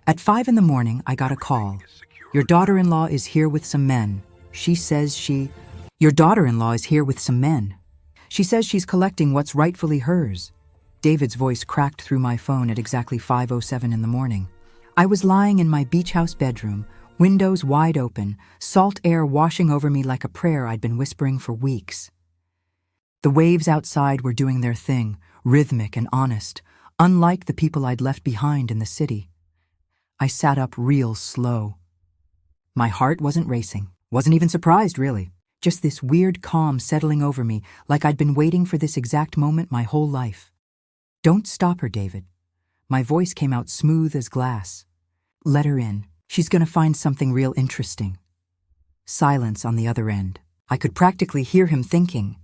At 5 in the morning, I got a call. Your daughter-in-law is here with some men. Your daughter-in-law is here with some men. She says she's collecting what's rightfully hers. David's voice cracked through my phone at exactly 5:07 in the morning. I was lying in my beach house bedroom, windows wide open, salt air washing over me like a prayer I'd been whispering for weeks. The waves outside were doing their thing, rhythmic and honest, unlike the people I'd left behind in the city. I sat up real slow. My heart wasn't racing, wasn't even surprised, really. Just this weird calm settling over me, like I'd been waiting for this exact moment my whole life. Don't stop her, David. My voice came out smooth as glass. Let her in. She's gonna find something real interesting. Silence on the other end. I could practically hear him thinking,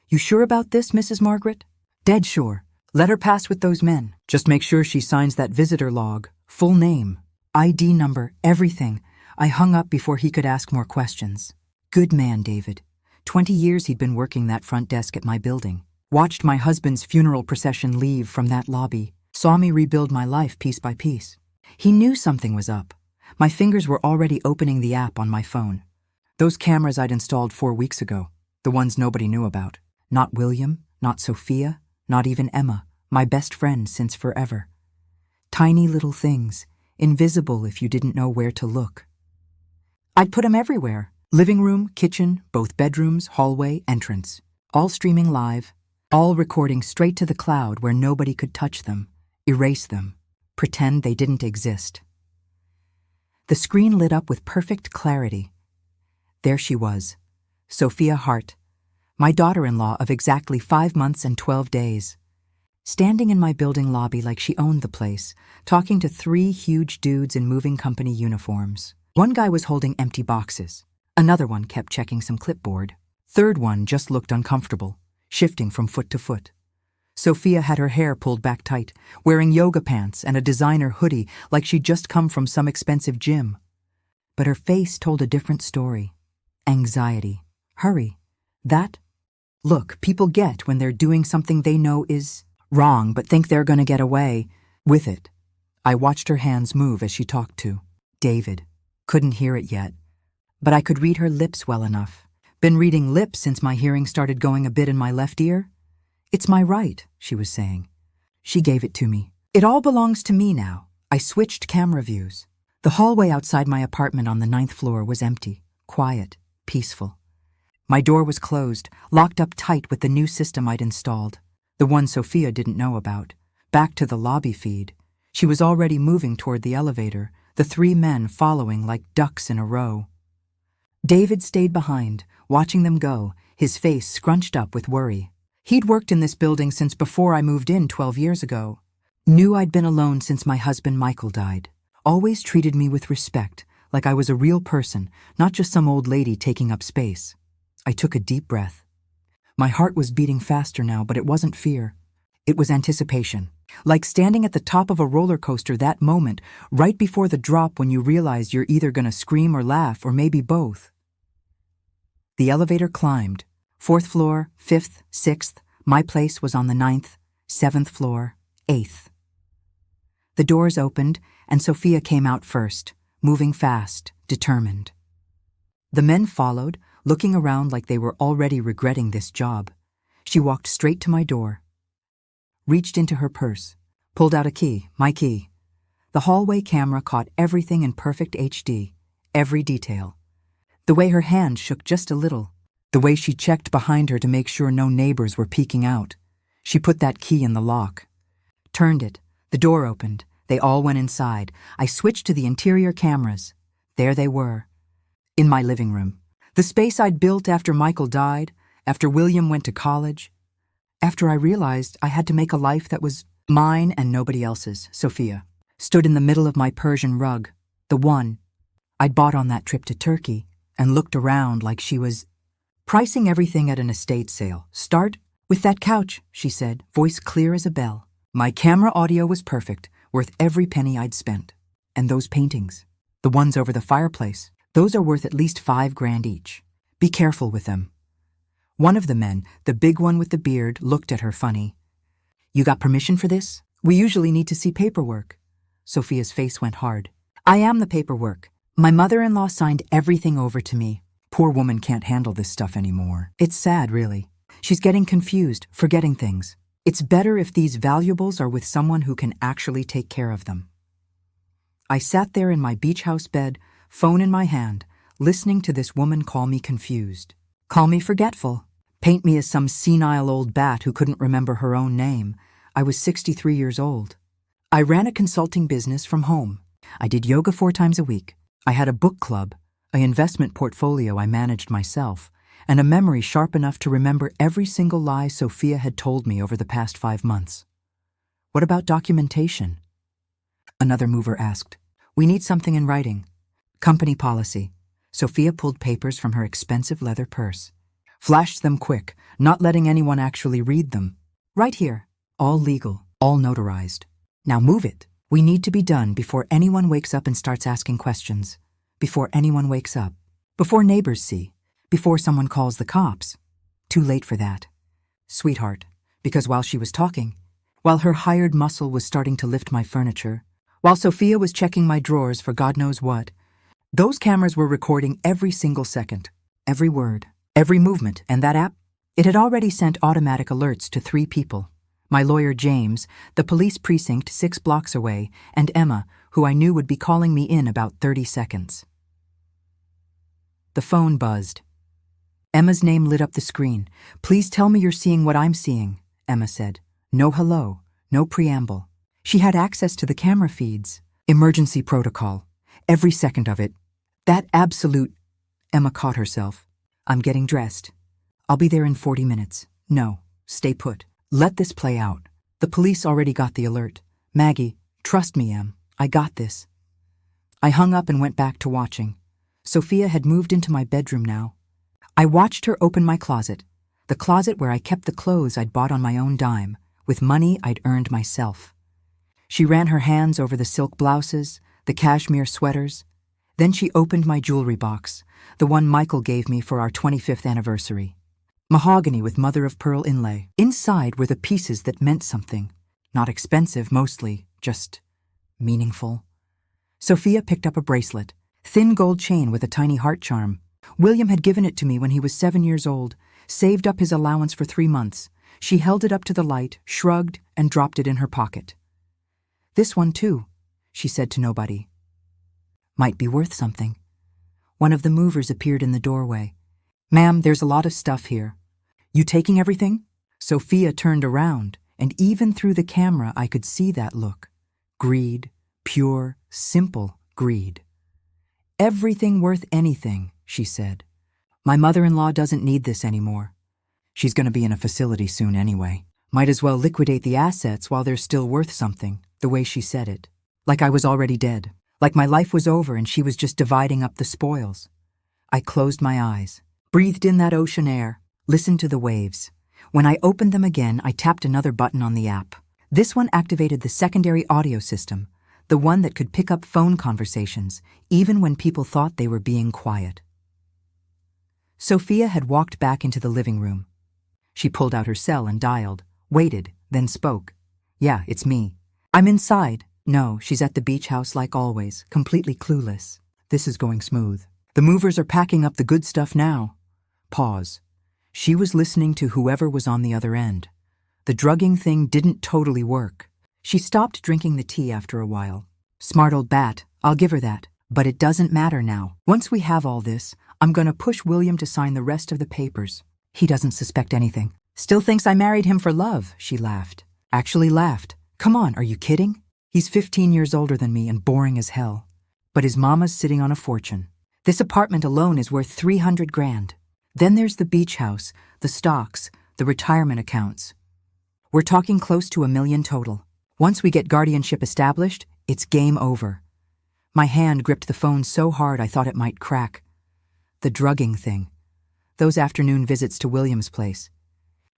"You sure about this, Mrs. Margaret?" "Dead sure. Let her pass with those men. Just make sure she signs that visitor log. Full name, ID number, everything." I hung up before he could ask more questions. Good man, David. 20 years he'd been working that front desk at my building. Watched my husband's funeral procession leave from that lobby. Saw me rebuild my life piece by piece. He knew something was up. My fingers were already opening the app on my phone. Those cameras I'd installed 4 weeks ago. The ones nobody knew about. Not William, not Sophia, not even Emma, my best friend since forever. Tiny little things, invisible if you didn't know where to look. I'd put them everywhere. Living room, kitchen, both bedrooms, hallway, entrance. All streaming live, all recording straight to the cloud where nobody could touch them, erase them, pretend they didn't exist. The screen lit up with perfect clarity. There she was, Sophia Hart, my daughter-in-law of exactly 5 months and 12 days. Standing in my building lobby like she owned the place, talking to 3 huge dudes in moving company uniforms. One guy was holding empty boxes. Another one kept checking some clipboard. Third one just looked uncomfortable, shifting from foot to foot. Sophia had her hair pulled back tight, wearing yoga pants and a designer hoodie like she'd just come from some expensive gym. But her face told a different story. Anxiety. Hurry. That look people get when they're doing something they know is wrong but think they're gonna get away with it. I watched her hands move as she talked to David. Couldn't hear it yet, but I could read her lips well enough. Been reading lips since my hearing started going a bit in my left ear. "It's my right," she was saying. She gave it to me. "It all belongs to me now." I switched camera views. The hallway outside my apartment on the 9th floor was empty, quiet, peaceful. My door was closed, locked up tight with the new system I'd installed, the one Sophia didn't know about. Back to the lobby feed. She was already moving toward the elevator, the 3 men following like ducks in a row. David stayed behind, watching them go, his face scrunched up with worry. He'd worked in this building since before I moved in 12 years ago. Knew I'd been alone since my husband Michael died. Always treated me with respect, like I was a real person, not just some old lady taking up space. I took a deep breath. My heart was beating faster now, but it wasn't fear. It was anticipation. Like standing at the top of a roller coaster that moment, right before the drop when you realize you're either gonna scream or laugh, or maybe both. The elevator climbed. 4th floor, 5th, 6th. My place was on the 9th, 7th floor, 8th. The doors opened, and Sophia came out first, moving fast, determined. The men followed, looking around like they were already regretting this job. She walked straight to my door, reached into her purse, pulled out a key, my key. The hallway camera caught everything in perfect HD, every detail. The way her hand shook just a little, the way she checked behind her to make sure no neighbors were peeking out. She put that key in the lock. Turned it. The door opened. They all went inside. I switched to the interior cameras. There they were. In my living room. The space I'd built after Michael died, after William went to college, after I realized I had to make a life that was mine and nobody else's. Sophia stood in the middle of my Persian rug, the one I'd bought on that trip to Turkey, and looked around like she was pricing everything at an estate sale. "Start with that couch," she said, voice clear as a bell. My camera audio was perfect, worth every penny I'd spent. And those paintings, the ones over the fireplace, those are worth at least $5,000 each. Be careful with them. One of the men, the big one with the beard, looked at her funny. "You got permission for this? We usually need to see paperwork." Sophia's face went hard. I am the paperwork. My mother-in-law signed everything over to me. Poor woman can't handle this stuff anymore. It's sad, really. She's getting confused, forgetting things. It's better if these valuables are with someone who can actually take care of them. I sat there in my beach house bed, phone in my hand, listening to this woman call me confused. Call me forgetful. Paint me as some senile old bat who couldn't remember her own name. I was 63 years old. I ran a consulting business from home. I did yoga 4 times a week. I had a book club, an investment portfolio I managed myself, and a memory sharp enough to remember every single lie Sophia had told me over the past 5 months. What about documentation? Another mover asked. We need something in writing. Company policy. Sophia pulled papers from her expensive leather purse. Flashed them quick, not letting anyone actually read them. Right here. All legal, all notarized. Now move it. We need to be done before anyone wakes up and starts asking questions. Before anyone wakes up. Before neighbors see. Before someone calls the cops. Too late for that. Sweetheart, because while she was talking, while her hired muscle was starting to lift my furniture, while Sophia was checking my drawers for God knows what, those cameras were recording every single second, every word, every movement, and that app, it had already sent automatic alerts to 3 people. My lawyer James, the police precinct 6 blocks away, and Emma, who I knew would be calling me in about 30 seconds. The phone buzzed. Emma's name lit up the screen. Please tell me you're seeing what I'm seeing, Emma said. No hello, no preamble. She had access to the camera feeds. Emergency protocol. Every second of it. That absolute... Emma caught herself. I'm getting dressed. I'll be there in 40 minutes. No, stay put. Let this play out. The police already got the alert. Maggie, trust me, Em. I got this. I hung up and went back to watching. Sophia had moved into my bedroom now. I watched her open my closet, the closet where I kept the clothes I'd bought on my own dime, with money I'd earned myself. She ran her hands over the silk blouses, the cashmere sweaters. Then she opened my jewelry box, the one Michael gave me for our 25th anniversary. Mahogany with mother-of-pearl inlay. Inside were the pieces that meant something. Not expensive, mostly, just meaningful. Sophia picked up a bracelet, thin gold chain with a tiny heart charm. William had given it to me when he was 7 years old, saved up his allowance for 3 months. She held it up to the light, shrugged, and dropped it in her pocket. This one, too, she said to nobody. Might be worth something. One of the movers appeared in the doorway. Ma'am, there's a lot of stuff here. You taking everything? Sophia turned around, and even through the camera I could see that look. Greed, pure, simple greed. Everything worth anything, she said. My mother-in-law doesn't need this anymore. She's going to be in a facility soon anyway. Might as well liquidate the assets while they're still worth something, the way she said it. Like I was already dead. Like my life was over and she was just dividing up the spoils. I closed my eyes, breathed in that ocean air, listened to the waves. When I opened them again, I tapped another button on the app. This one activated the secondary audio system, the one that could pick up phone conversations, even when people thought they were being quiet. Sophia had walked back into the living room. She pulled out her cell and dialed, waited, then spoke. Yeah, it's me. I'm inside. No, she's at the beach house like always, completely clueless. This is going smooth. The movers are packing up the good stuff now. Pause. She was listening to whoever was on the other end. The drugging thing didn't totally work. She stopped drinking the tea after a while. Smart old bat, I'll give her that. But it doesn't matter now. Once we have all this, I'm gonna push William to sign the rest of the papers. He doesn't suspect anything. Still thinks I married him for love, she laughed. Actually laughed. Come on, are you kidding? He's 15 years older than me and boring as hell. But his mama's sitting on a fortune. This apartment alone is worth 300 grand. Then there's the beach house, the stocks, the retirement accounts. We're talking close to $1 million total. Once we get guardianship established, it's game over. My hand gripped the phone so hard I thought it might crack. The drugging thing. Those afternoon visits to William's place.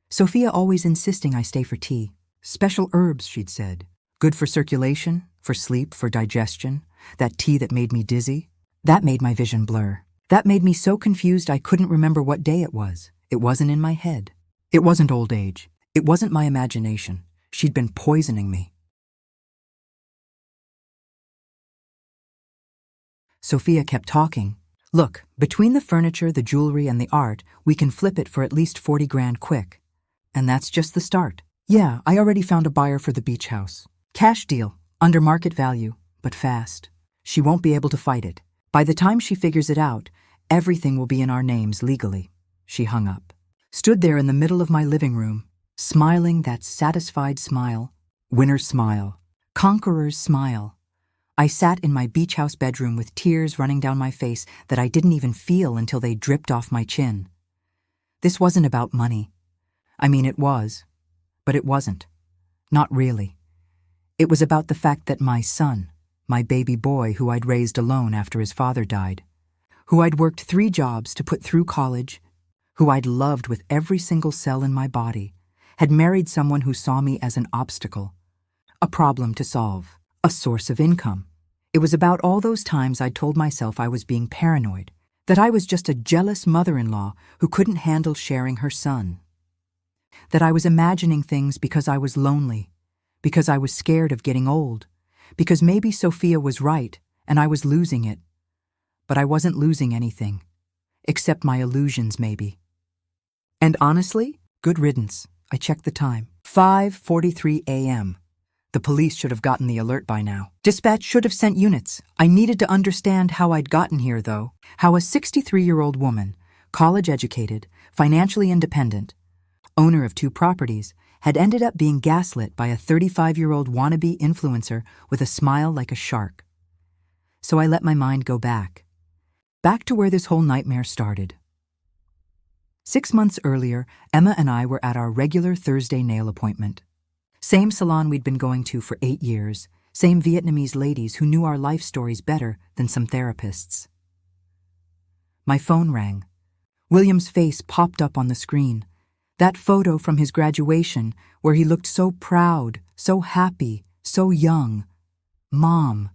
Sophia always insisting I stay for tea. Special herbs, she'd said. Good for circulation, for sleep, for digestion. That tea that made me dizzy. That made my vision blur. That made me so confused I couldn't remember what day it was. It wasn't in my head. It wasn't old age. It wasn't my imagination. She'd been poisoning me. Sophia kept talking. Look, between the furniture, the jewelry, and the art, we can flip it for at least 40 grand quick. And that's just the start. Yeah, I already found a buyer for the beach house. Cash deal, under market value, but fast. She won't be able to fight it. By the time she figures it out, everything will be in our names legally. She hung up. Stood there in the middle of my living room, smiling that satisfied smile, winner's smile, conqueror's smile. I sat in my beach house bedroom with tears running down my face that I didn't even feel until they dripped off my chin. This wasn't about money. I mean, it was, but it wasn't. Not really. It was about the fact that my son, my baby boy who I'd raised alone after his father died, who I'd worked 3 jobs to put through college, who I'd loved with every single cell in my body, had married someone who saw me as an obstacle, a problem to solve, a source of income. It was about all those times I'd told myself I was being paranoid, that I was just a jealous mother-in-law who couldn't handle sharing her son, that I was imagining things because I was lonely, because I was scared of getting old, because maybe Sophia was right and I was losing it. But I wasn't losing anything, except my illusions maybe. And honestly, good riddance. I checked the time. 5:43 a.m. The police should have gotten the alert by now. Dispatch should have sent units. I needed to understand how I'd gotten here, though. How a 63-year-old woman, college-educated, financially independent, owner of 2 properties, had ended up being gaslit by a 35-year-old wannabe influencer with a smile like a shark. So I let my mind go back to where this whole nightmare started. 6 months earlier, Emma and I were at our regular Thursday nail appointment. Same salon we'd been going to for 8 years, same Vietnamese ladies who knew our life stories better than some therapists. My phone rang. William's face popped up on the screen. That photo from his graduation where he looked so proud, so happy, so young. Mom.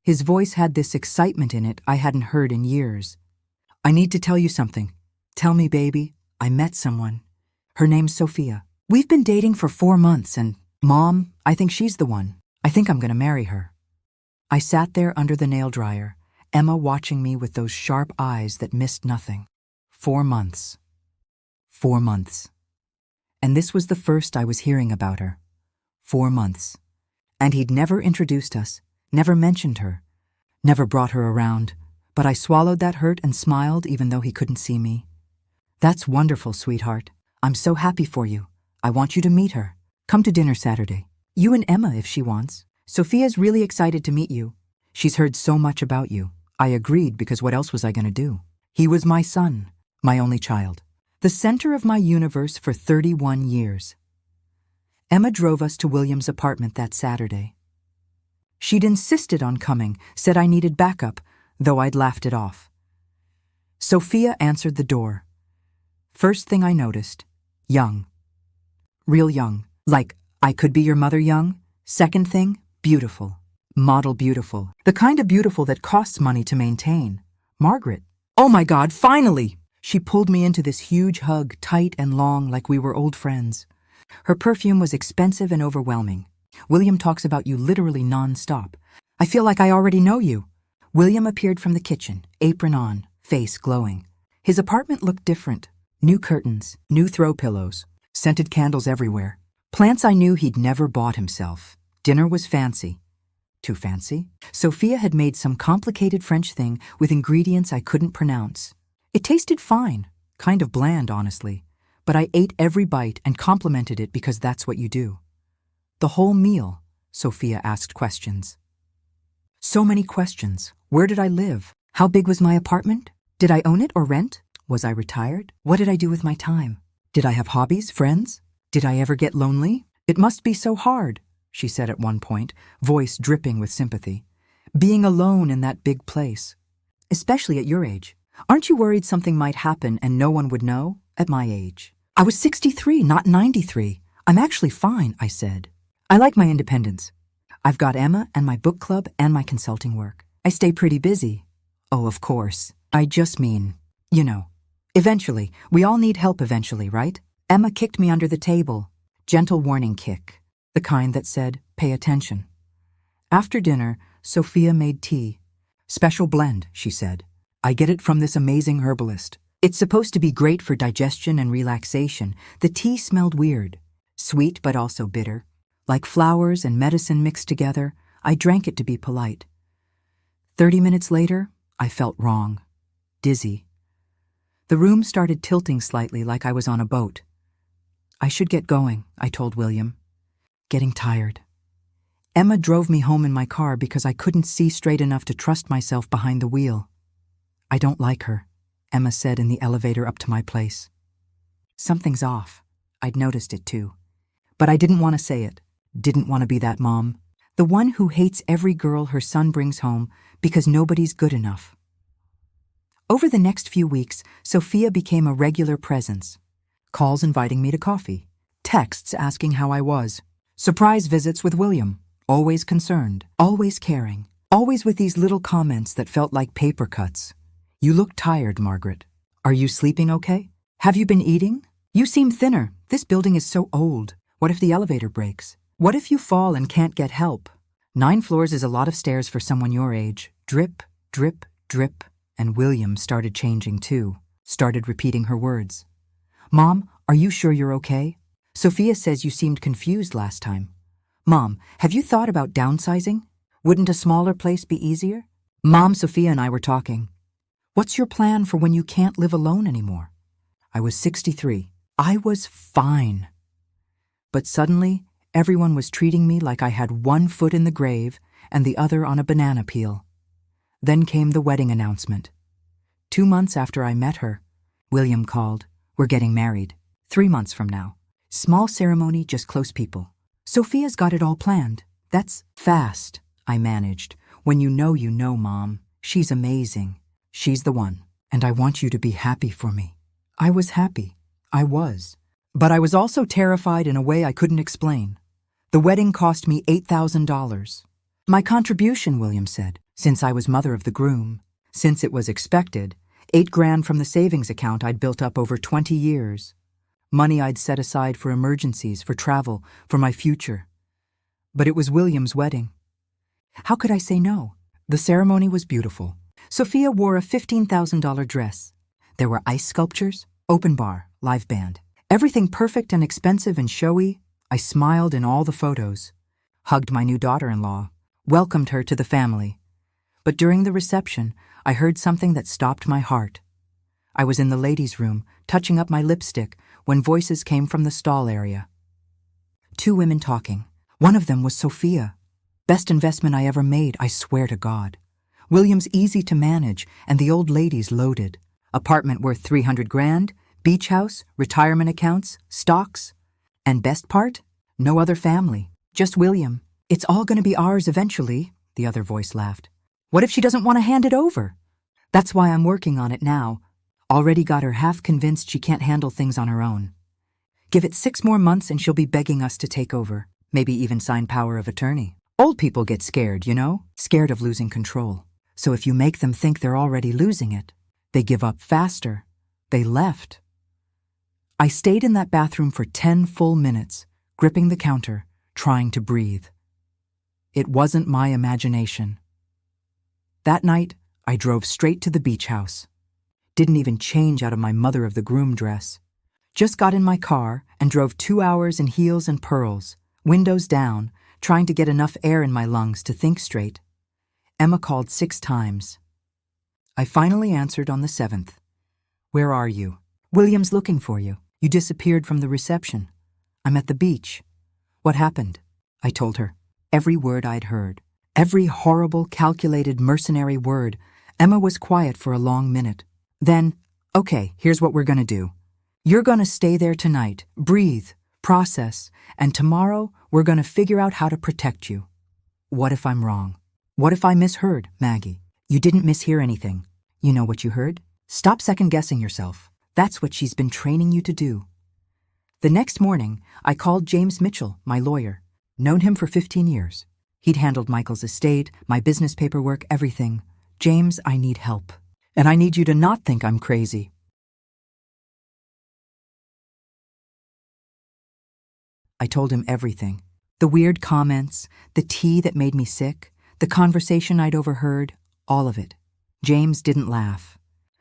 His voice had this excitement in it I hadn't heard in years. I need to tell you something. Tell me, baby. I met someone. Her name's Sophia. We've been dating for 4 months and, Mom, I think she's the one. I think I'm going to marry her. I sat there under the nail dryer, Emma watching me with those sharp eyes that missed nothing. 4 months. 4 months. And this was the first I was hearing about her. 4 months. And he'd never introduced us, never mentioned her, never brought her around. But I swallowed that hurt and smiled even though he couldn't see me. That's wonderful, sweetheart. I'm so happy for you. I want you to meet her. Come to dinner Saturday. You and Emma if she wants. Sophia's really excited to meet you. She's heard so much about you. I agreed because what else was I going to do? He was my son, my only child. The center of my universe for 31 years. Emma drove us to William's apartment that Saturday. She'd insisted on coming, said I needed backup, though I'd laughed it off. Sophia answered the door. First thing I noticed, young. Real young. Like, I could be your mother young. Second thing, beautiful. Model beautiful. The kind of beautiful that costs money to maintain. Margaret. Oh my God, finally! She pulled me into this huge hug, tight and long like we were old friends. Her perfume was expensive and overwhelming. William talks about you literally non-stop. I feel like I already know you. William appeared from the kitchen, apron on, face glowing. His apartment looked different. New curtains, new throw pillows. Scented candles everywhere. Plants I knew he'd never bought himself. Dinner was fancy. Too fancy? Sophia had made some complicated French thing with ingredients I couldn't pronounce. It tasted fine, kind of bland, honestly, but I ate every bite and complimented it because that's what you do. The whole meal, Sophia asked questions. So many questions. Where did I live? How big was my apartment? Did I own it or rent? Was I retired? What did I do with my time? Did I have hobbies, friends? Did I ever get lonely? It must be so hard, she said at one point, voice dripping with sympathy. Being alone in that big place. Especially at your age. Aren't you worried something might happen and no one would know? At my age. I was 63, not 93. I'm actually fine, I said. I like my independence. I've got Emma and my book club and my consulting work. I stay pretty busy. Oh, of course. I just mean, you know. Eventually. We all need help eventually, right? Emma kicked me under the table. Gentle warning kick. The kind that said, pay attention. After dinner, Sophia made tea. Special blend, she said. I get it from this amazing herbalist. It's supposed to be great for digestion and relaxation. The tea smelled weird. Sweet but also bitter. Like flowers and medicine mixed together, I drank it to be polite. 30 minutes later, I felt wrong. Dizzy. The room started tilting slightly like I was on a boat. I should get going, I told William. Getting tired. Emma drove me home in my car because I couldn't see straight enough to trust myself behind the wheel. I don't like her, Emma said in the elevator up to my place. Something's off. I'd noticed it too. But I didn't want to say it. Didn't want to be that mom. The one who hates every girl her son brings home because nobody's good enough. Over the next few weeks, Sophia became a regular presence. Calls inviting me to coffee. Texts asking how I was. Surprise visits with William. Always concerned. Always caring. Always with these little comments that felt like paper cuts. You look tired, Margaret. Are you sleeping okay? Have you been eating? You seem thinner. This building is so old. What if the elevator breaks? What if you fall and can't get help? 9 floors is a lot of stairs for someone your age. Drip, drip, drip. And William started changing too. Started repeating her words. Mom, are you sure you're okay? Sophia says you seemed confused last time. Mom, have you thought about downsizing? Wouldn't a smaller place be easier? Mom, Sophia and I were talking. What's your plan for when you can't live alone anymore? I was 63. I was fine. But suddenly, everyone was treating me like I had one foot in the grave and the other on a banana peel. Then came the wedding announcement. 2 months after I met her, William called. We're getting married. 3 months from now. Small ceremony, just close people. Sophia's got it all planned. That's fast, I managed. When you know, Mom. She's amazing. She's the one. And I want you to be happy for me. I was happy. I was. But I was also terrified in a way I couldn't explain. The wedding cost me $8,000. My contribution, William said, since I was mother of the groom, since it was expected, $8,000 from the savings account I'd built up over 20 years. Money I'd set aside for emergencies, for travel, for my future. But it was William's wedding. How could I say no? The ceremony was beautiful. Sophia wore a $15,000 dress. There were ice sculptures, open bar, live band. Everything perfect and expensive and showy. I smiled in all the photos. Hugged my new daughter-in-law. Welcomed her to the family. But during the reception, I heard something that stopped my heart. I was in the ladies' room, touching up my lipstick, when voices came from the stall area. 2 women talking. One of them was Sophia. Best investment I ever made, I swear to God. William's easy to manage, and the old lady's loaded. Apartment worth $300,000, beach house, retirement accounts, stocks. And best part? No other family. Just William. It's all going to be ours eventually, the other voice laughed. What if she doesn't want to hand it over? That's why I'm working on it now. Already got her half convinced she can't handle things on her own. Give it 6 more months and she'll be begging us to take over. Maybe even sign power of attorney. Old people get scared, you know? Scared of losing control. So if you make them think they're already losing it, they give up faster. They left. I stayed in that bathroom for 10 full minutes, gripping the counter, trying to breathe. It wasn't my imagination. That night, I drove straight to the beach house. Didn't even change out of my mother of the groom dress. Just got in my car and drove 2 hours in heels and pearls, windows down, trying to get enough air in my lungs to think straight. Emma called 6 times. I finally answered on the 7th. Where are you? William's looking for you. You disappeared from the reception. I'm at the beach. What happened? I told her. Every word I'd heard. Every horrible, calculated, mercenary word. Emma was quiet for a long minute. Then, okay, here's what we're gonna do. You're gonna stay there tonight, breathe, process, and tomorrow we're gonna figure out how to protect you. What if I'm wrong? What if I misheard, Maggie? You didn't mishear anything. You know what you heard? Stop second-guessing yourself. That's what she's been training you to do. The next morning, I called James Mitchell, my lawyer. Known him for 15 years. He'd handled Michael's estate, my business paperwork, everything. James, I need help. And I need you to not think I'm crazy. I told him everything. The weird comments, the tea that made me sick, the conversation I'd overheard, All of it. James didn't laugh.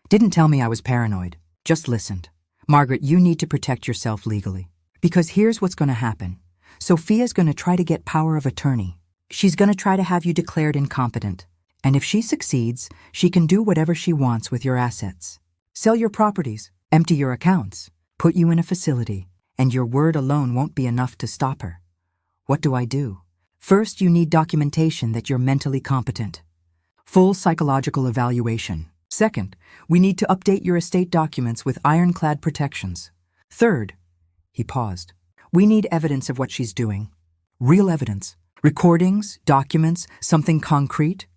Didn't tell me I was paranoid. Just listened. Margaret, you need to protect yourself legally. Because here's what's going to happen. Sophia's going to try to get power of attorney. She's going to try to have you declared incompetent. And if she succeeds, she can do whatever she wants with your assets. Sell your properties, empty your accounts, put you in a facility, and your word alone won't be enough to stop her. What do I do? First, you need documentation that you're mentally competent. Full psychological evaluation. Second, we need to update your estate documents with ironclad protections. Third, he paused, we need evidence of what she's doing. Real evidence. Recordings, documents, something concrete.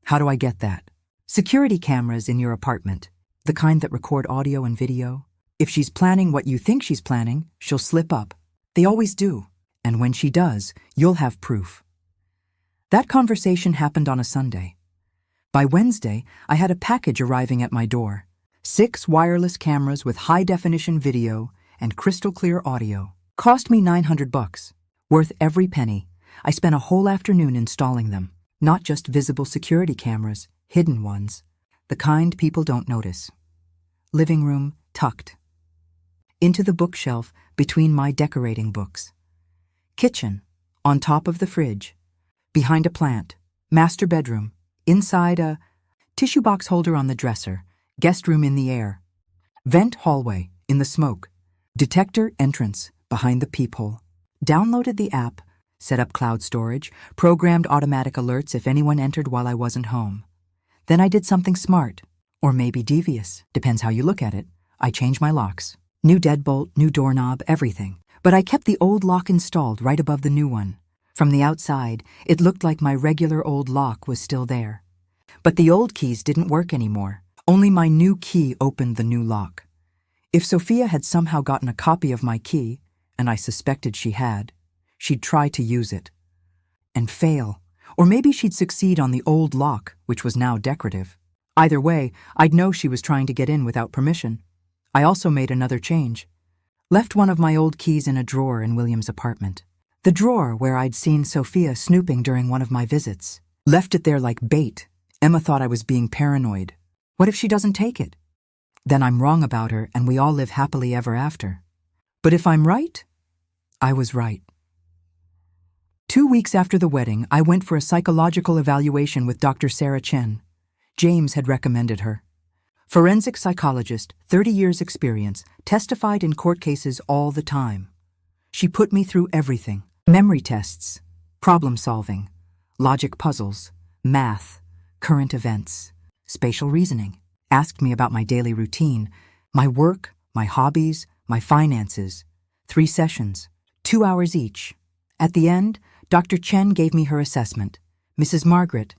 How do I get that? Security cameras in your apartment. The kind that record audio and video. If she's planning what you think she's planning, she'll slip up. They always do. And when she does, you'll have proof. That conversation happened on a Sunday. By Wednesday, I had a package arriving at my door. 6 wireless cameras with high-definition video and crystal-clear audio. Cost me $900. Worth every penny. I spent a whole afternoon installing them. Not just visible security cameras, hidden ones. The kind people don't notice. Living room tucked. Into the bookshelf between my decorating books. Kitchen, on top of the fridge. Behind a plant. Master bedroom. Inside a tissue box holder on the dresser. Guest room in the air. Vent hallway, in the smoke. Detector entrance, behind the peephole. Downloaded the app, set up cloud storage, programmed automatic alerts if anyone entered while I wasn't home. Then I did something smart, or maybe devious, depends how you look at it. I changed my locks. New deadbolt, new doorknob, everything. But I kept the old lock installed right above the new one. From the outside, it looked like my regular old lock was still there. But the old keys didn't work anymore. Only my new key opened the new lock. If Sophia had somehow gotten a copy of my key, and I suspected she had, she'd try to use it. And fail. Or maybe she'd succeed on the old lock, which was now decorative. Either way, I'd know she was trying to get in without permission. I also made another change. Left one of my old keys in a drawer in William's apartment. The drawer where I'd seen Sophia snooping during one of my visits. Left it there like bait. Emma thought I was being paranoid. What if she doesn't take it? Then I'm wrong about her and we all live happily ever after. But if I'm right, I was right. 2 weeks after the wedding, I went for a psychological evaluation with Dr. Sarah Chen. James had recommended her. Forensic psychologist, 30 years experience, testified in court cases all the time. She put me through everything. Memory tests, problem solving, logic puzzles, math, current events, spatial reasoning. Asked me about my daily routine, my work, my hobbies, my finances. 3 sessions, 2 hours each. At the end, Dr. Chen gave me her assessment. Mrs. Margaret,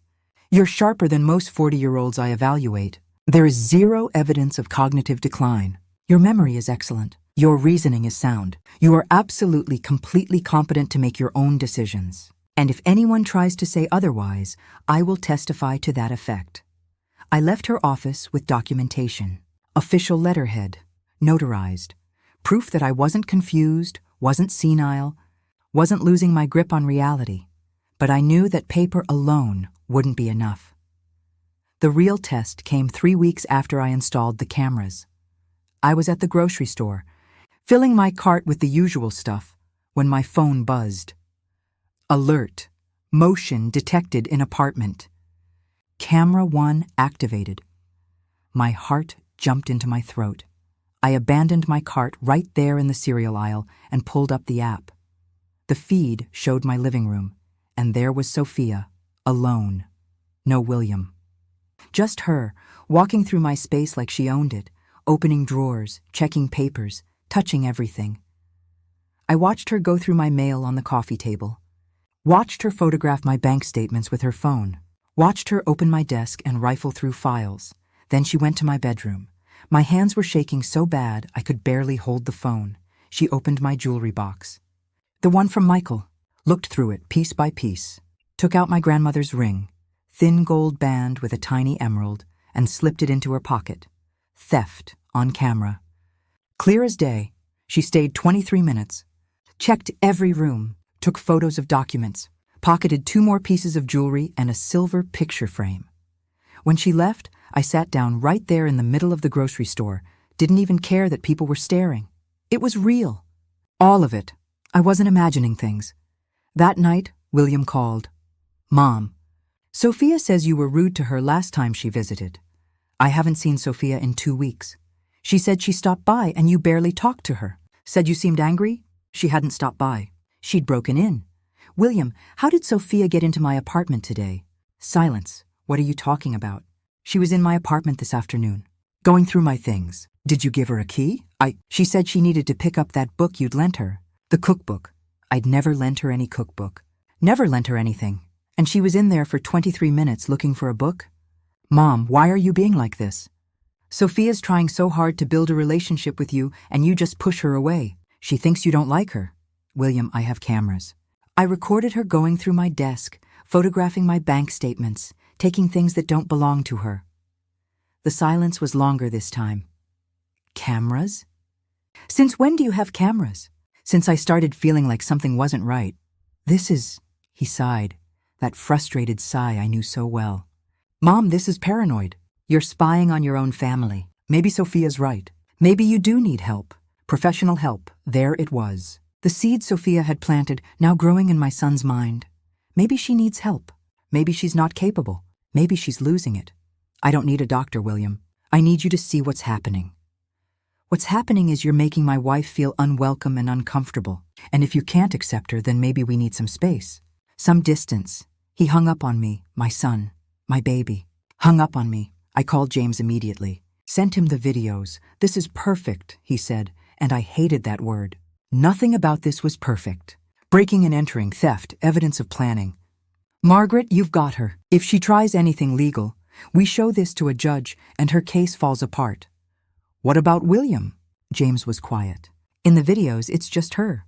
you're sharper than most 40-year-olds I evaluate. There is 0 evidence of cognitive decline. Your memory is excellent. Your reasoning is sound. You are absolutely, completely competent to make your own decisions. And if anyone tries to say otherwise, I will testify to that effect. I left her office with documentation. Official letterhead. Notarized. Proof that I wasn't confused, wasn't senile, wasn't losing my grip on reality. But I knew that paper alone wouldn't be enough. The real test came 3 weeks after I installed the cameras. I was at the grocery store, filling my cart with the usual stuff, when my phone buzzed. Alert. Motion detected in apartment. Camera 1 activated. My heart jumped into my throat. I abandoned my cart right there in the cereal aisle and pulled up the app. The feed showed my living room, and there was Sophia, alone. No William. Just her, walking through my space like she owned it, opening drawers, checking papers, touching everything. I watched her go through my mail on the coffee table. Watched her photograph my bank statements with her phone. Watched her open my desk and rifle through files. Then she went to my bedroom. My hands were shaking so bad I could barely hold the phone. She opened my jewelry box. The one from Michael. Looked through it piece by piece. Took out my grandmother's ring, thin gold band with a tiny emerald, and slipped it into her pocket. Theft on camera. Clear as day. She stayed 23 minutes. Checked every room. Took photos of documents. Pocketed 2 more pieces of jewelry and a silver picture frame. When she left, I sat down right there in the middle of the grocery store, didn't even care that people were staring. It was real. All of it. I wasn't imagining things. That night, William called. Mom, Sophia says you were rude to her last time she visited. I haven't seen Sophia in 2 weeks. She said she stopped by and you barely talked to her. Said you seemed angry? She hadn't stopped by. She'd broken in. William, how did Sophia get into my apartment today? Silence. What are you talking about? She was in my apartment this afternoon, going through my things. Did you give her a key? She said she needed to pick up that book you'd lent her. The cookbook. I'd never lent her any cookbook. Never lent her anything. And she was in there for 23 minutes looking for a book? Mom, why are you being like this? Sophia's trying so hard to build a relationship with you and you just push her away. She thinks you don't like her. William, I have cameras. I recorded her going through my desk, photographing my bank statements, taking things that don't belong to her. The silence was longer this time. Cameras? Since when do you have cameras? Since I started feeling like something wasn't right. He sighed, that frustrated sigh I knew so well. Mom, this is paranoid. You're spying on your own family. Maybe Sophia's right. Maybe you do need help. Professional help. There it was. The seed Sophia had planted, now growing in my son's mind. Maybe she needs help. Maybe she's not capable. Maybe she's losing it. I don't need a doctor, William. I need you to see what's happening. What's happening is you're making my wife feel unwelcome and uncomfortable. And if you can't accept her, then maybe we need some space. Some distance. He hung up on me, my son, my baby. Hung up on me. I called James immediately. Sent him the videos. This is perfect, he said, and I hated that word. Nothing about this was perfect. Breaking and entering, theft, evidence of planning. Margaret, you've got her. If she tries anything legal, we show this to a judge and her case falls apart. What about William? James was quiet. In the videos, it's just her.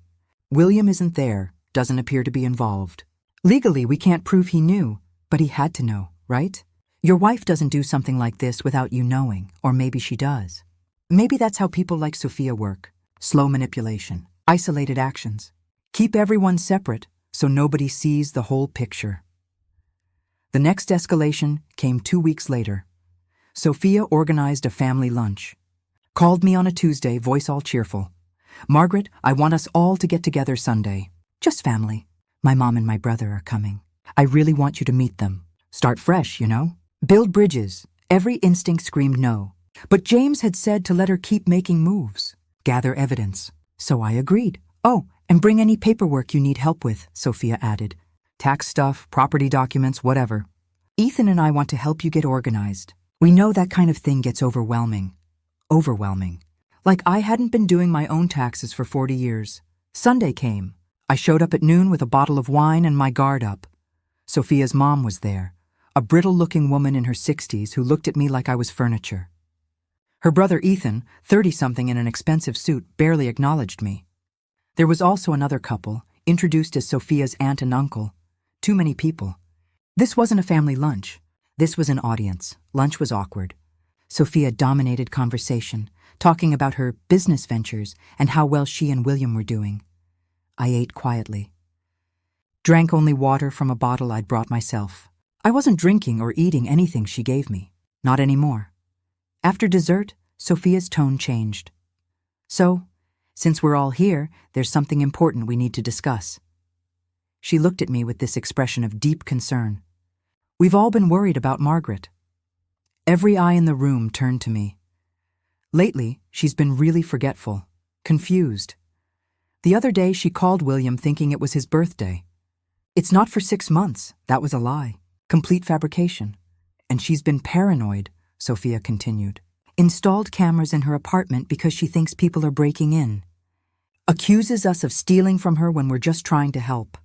William isn't there, doesn't appear to be involved. Legally, we can't prove he knew, but he had to know, right? Your wife doesn't do something like this without you knowing, or maybe she does. Maybe that's how people like Sophia work. Slow manipulation, isolated actions. Keep everyone separate so nobody sees the whole picture. The next escalation came 2 weeks later. Sophia organized a family lunch. Called me on a Tuesday, voice all cheerful. Margaret, I want us all to get together Sunday. Just family. My mom and my brother are coming. I really want you to meet them. Start fresh, you know? Build bridges. Every instinct screamed no. But James had said to let her keep making moves. Gather evidence. So I agreed. Oh, and bring any paperwork you need help with, Sophia added. Tax stuff, property documents, whatever. Ethan and I want to help you get organized. We know that kind of thing gets overwhelming. Overwhelming. Like I hadn't been doing my own taxes for 40 years. Sunday came. I showed up at noon with a bottle of wine and my guard up. Sophia's mom was there, a brittle-looking woman in her 60s who looked at me like I was furniture. Her brother Ethan, 30-something in an expensive suit, barely acknowledged me. There was also another couple, introduced as Sophia's aunt and uncle. Too many people. This wasn't a family lunch. This was an audience. Lunch was awkward. Sophia dominated conversation, talking about her business ventures and how well she and William were doing. I ate quietly. Drank only water from a bottle I'd brought myself. I wasn't drinking or eating anything she gave me. Not anymore. After dessert, Sophia's tone changed. So, since we're all here, there's something important we need to discuss. She looked at me with this expression of deep concern. We've all been worried about Margaret. Every eye in the room turned to me. Lately, she's been really forgetful, confused. The other day, she called William thinking it was his birthday. It's not for 6 months. That was a lie. Complete fabrication. And she's been paranoid, Sophia continued. Installed cameras in her apartment because she thinks people are breaking in. Accuses us of stealing from her when we're just trying to help.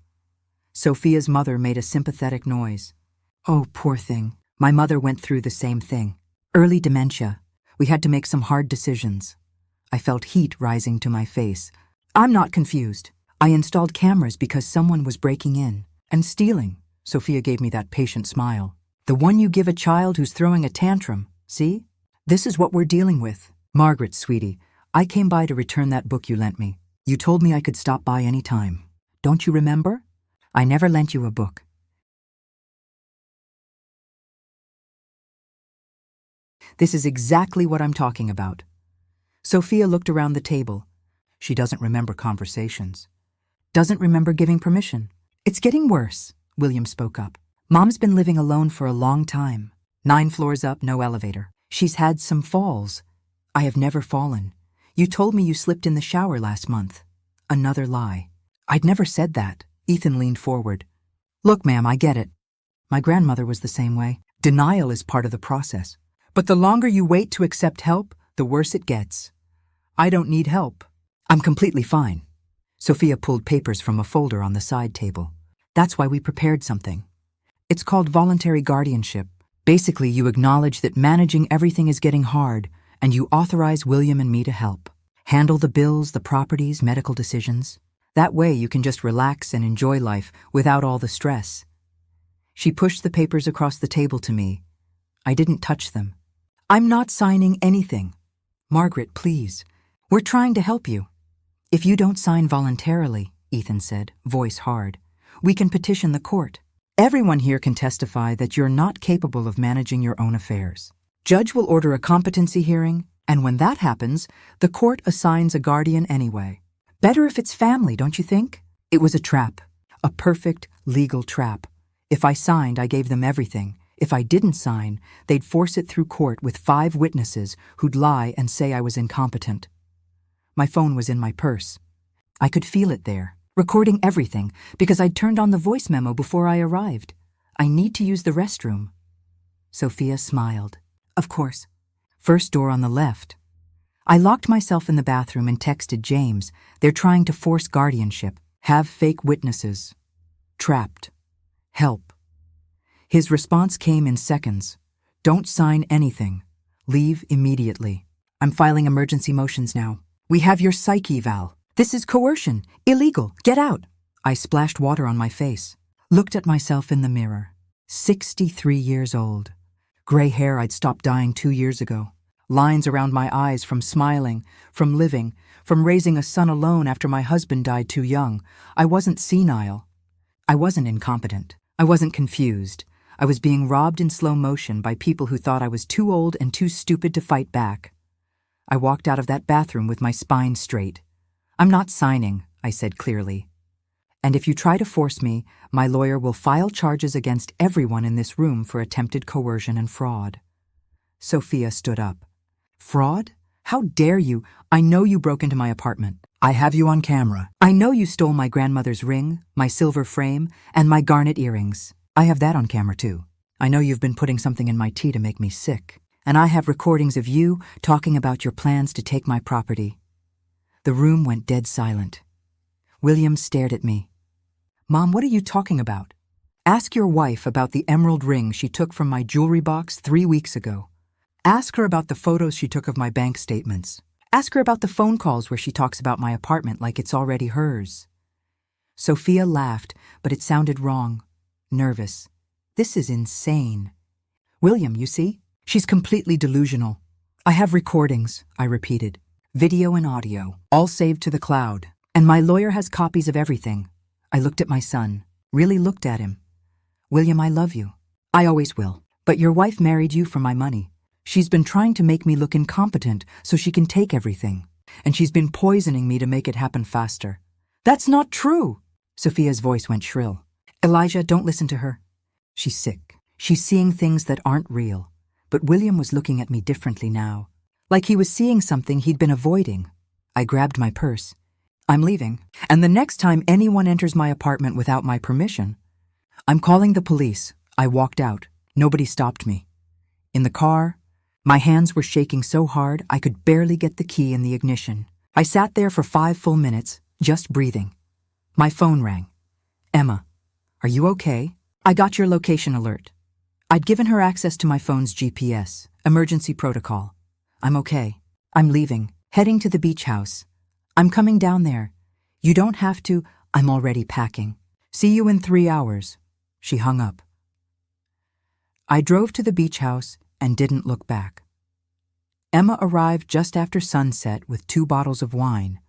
Sophia's mother made a sympathetic noise. Oh, poor thing. My mother went through the same thing. Early dementia. We had to make some hard decisions. I felt heat rising to my face. I'm not confused. I installed cameras because someone was breaking in and stealing. Sophia gave me that patient smile. The one you give a child who's throwing a tantrum. See? This is what we're dealing with. Margaret, sweetie, I came by to return that book you lent me. You told me I could stop by any time. Don't you remember? I never lent you a book. This is exactly what I'm talking about. Sophia looked around the table. She doesn't remember conversations. Doesn't remember giving permission. It's getting worse, William spoke up. Mom's been living alone for a long time. 9 floors up, no elevator. She's had some falls. I have never fallen. You told me you slipped in the shower last month. Another lie. I'd never said that. Ethan leaned forward. Look, ma'am, I get it. My grandmother was the same way. Denial is part of the process. But the longer you wait to accept help, the worse it gets. I don't need help. I'm completely fine. Sophia pulled papers from a folder on the side table. That's why we prepared something. It's called voluntary guardianship. Basically, you acknowledge that managing everything is getting hard, and you authorize William and me to help. Handle the bills, the properties, medical decisions. That way you can just relax and enjoy life without all the stress. She pushed the papers across the table to me. I didn't touch them. I'm not signing anything. Margaret, please. We're trying to help you. If you don't sign voluntarily, Ethan said, voice hard, we can petition the court. Everyone here can testify that you're not capable of managing your own affairs. Judge will order a competency hearing, and when that happens, the court assigns a guardian anyway. Better if it's family, don't you think? It was a trap. A perfect, legal trap. If I signed, I gave them everything. If I didn't sign, they'd force it through court with 5 witnesses who'd lie and say I was incompetent. My phone was in my purse. I could feel it there, recording everything, because I'd turned on the voice memo before I arrived. I need to use the restroom. Sophia smiled. Of course. First door on the left. I locked myself in the bathroom and texted James. They're trying to force guardianship. Have fake witnesses. Trapped. Help. His response came in seconds. Don't sign anything. Leave immediately. I'm filing emergency motions now. We have your psych eval. This is coercion. Illegal. Get out. I splashed water on my face. Looked at myself in the mirror. 63 years old. Gray hair I'd stopped dyeing 2 years ago. Lines around my eyes from smiling, from living, from raising a son alone after my husband died too young. I wasn't senile. I wasn't incompetent. I wasn't confused. I was being robbed in slow motion by people who thought I was too old and too stupid to fight back. I walked out of that bathroom with my spine straight. I'm not signing, I said clearly. And if you try to force me, my lawyer will file charges against everyone in this room for attempted coercion and fraud. Sophia stood up. Fraud? How dare you? I know you broke into my apartment. I have you on camera. I know you stole my grandmother's ring, my silver frame, and my garnet earrings. I have that on camera too. I know you've been putting something in my tea to make me sick. And I have recordings of you talking about your plans to take my property. The room went dead silent. William stared at me. Mom, what are you talking about? Ask your wife about the emerald ring she took from my jewelry box 3 weeks ago. Ask her about the photos she took of my bank statements. Ask her about the phone calls where she talks about my apartment like it's already hers. Sophia laughed, but it sounded wrong. Nervous. This is insane. William, you see? She's completely delusional. I have recordings, I repeated. Video and audio, all saved to the cloud. And my lawyer has copies of everything. I looked at my son, really looked at him. William, I love you. I always will. But your wife married you for my money. She's been trying to make me look incompetent so she can take everything. And she's been poisoning me to make it happen faster. That's not true. Sophia's voice went shrill. Elijah, don't listen to her. She's sick. She's seeing things that aren't real. But William was looking at me differently now. Like he was seeing something he'd been avoiding. I grabbed my purse. I'm leaving. And the next time anyone enters my apartment without my permission, I'm calling the police. I walked out. Nobody stopped me. In the car, my hands were shaking so hard I could barely get the key in the ignition. I sat there for 5 full minutes, just breathing. My phone rang. Emma, are you okay? I got your location alert. I'd given her access to my phone's GPS, emergency protocol. I'm okay. I'm leaving, heading to the beach house. I'm coming down there. You don't have to. I'm already packing. See you in 3 hours. She hung up. I drove to the beach house and didn't look back. Emma arrived just after sunset with 2 bottles of wine,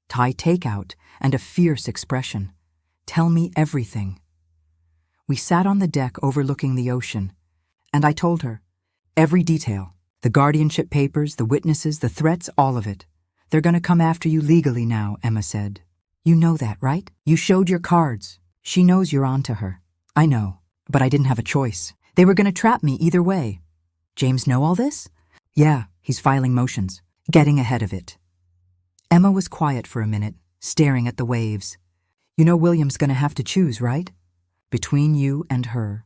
Thai takeout, and a fierce expression. Tell me everything. We sat on the deck overlooking the ocean, and I told her every detail. The guardianship papers, the witnesses, the threats, all of it. They're gonna come after you legally now, Emma said. You know that, right? You showed your cards. She knows you're on to her. I know, but I didn't have a choice. They were gonna trap me either way. James know all this? Yeah, he's filing motions, getting ahead of it. Emma was quiet for a minute, staring at the waves. You know William's gonna have to choose, right? Between you and her,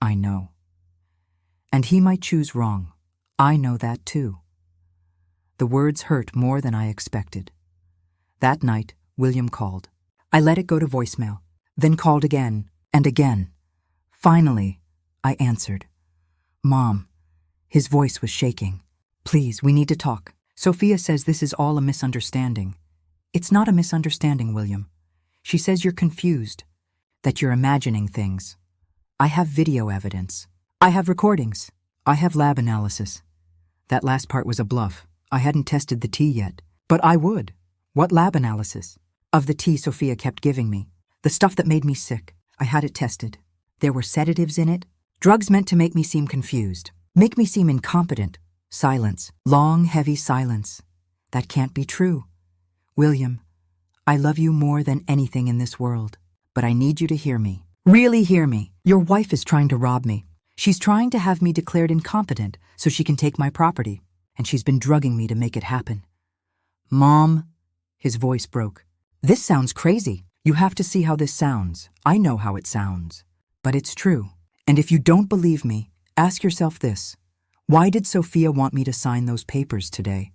I know. And he might choose wrong. I know that too. The words hurt more than I expected. That night, William called. I let it go to voicemail, then called again and again. Finally, I answered. Mom. His voice was shaking. Please, we need to talk. Sophia says this is all a misunderstanding. It's not a misunderstanding, William. She says you're confused, that you're imagining things. I have video evidence. I have recordings. I have lab analysis. That last part was a bluff. I hadn't tested the tea yet, but I would. What lab analysis? Of the tea Sophia kept giving me. The stuff that made me sick. I had it tested. There were sedatives in it. Drugs meant to make me seem confused. Make me seem incompetent. Silence. Long, heavy silence. That can't be true. William, I love you more than anything in this world, but I need you to hear me. Really hear me. Your wife is trying to rob me. She's trying to have me declared incompetent so she can take my property, and she's been drugging me to make it happen. Mom, his voice broke. This sounds crazy. You have to see how this sounds. I know how it sounds. But it's true. And if you don't believe me, ask yourself this. Why did Sophia want me to sign those papers today?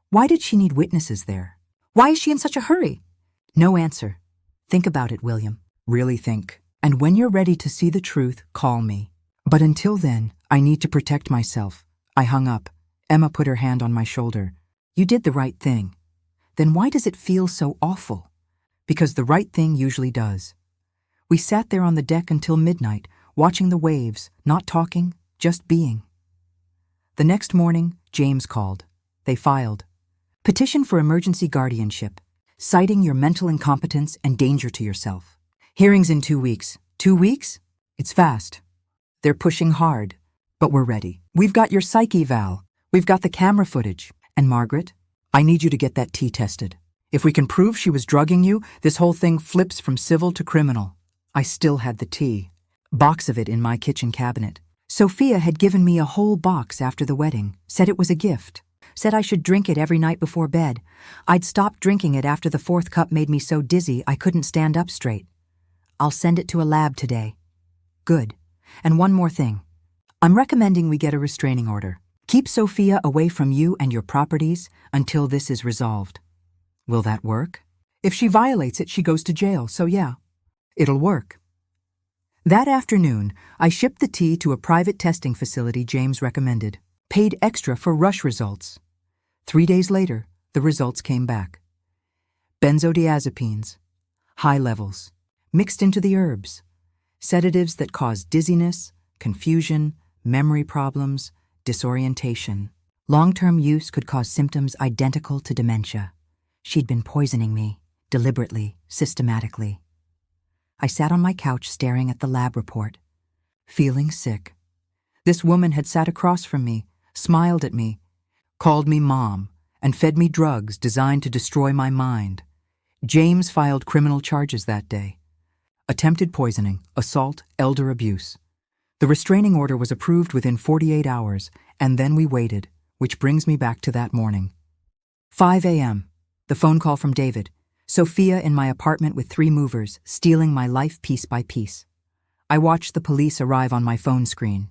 Why did she need witnesses there? Why is she in such a hurry? No answer. Think about it, William. Really think. And when you're ready to see the truth, call me. But until then, I need to protect myself. I hung up. Emma put her hand on my shoulder. You did the right thing. Then why does it feel so awful? Because the right thing usually does. We sat there on the deck until midnight, watching the waves, not talking, just being. The next morning, James called. They filed. Petition for emergency guardianship, citing your mental incompetence and danger to yourself. Hearings in 2 weeks. 2 weeks? It's fast. They're pushing hard, but we're ready. We've got your psych eval. We've got the camera footage. And Margaret, I need you to get that tea tested. If we can prove she was drugging you, this whole thing flips from civil to criminal. I still had the tea. Box of it in my kitchen cabinet. Sophia had given me a whole box after the wedding, said it was a gift. Said I should drink it every night before bed. I'd stopped drinking it after the 4th cup made me so dizzy I couldn't stand up straight. I'll send it to a lab today. Good. And one more thing. I'm recommending we get a restraining order. Keep Sophia away from you and your properties until this is resolved. Will that work? If she violates it, she goes to jail, so yeah, it'll work. That afternoon, I shipped the tea to a private testing facility James recommended. Paid extra for rush results. 3 days later, the results came back. Benzodiazepines, high levels, mixed into the herbs. Sedatives that cause dizziness, confusion, memory problems, disorientation. Long-term use could cause symptoms identical to dementia. She'd been poisoning me, deliberately, systematically. I sat on my couch staring at the lab report, feeling sick. This woman had sat across from me, smiled at me, called me mom, and fed me drugs designed to destroy my mind. James filed criminal charges that day. Attempted poisoning, assault, elder abuse. The restraining order was approved within 48 hours, and then we waited, which brings me back to that morning. 5 a.m. The phone call from David. Sophia in my apartment with 3 movers, stealing my life piece by piece. I watched the police arrive on my phone screen.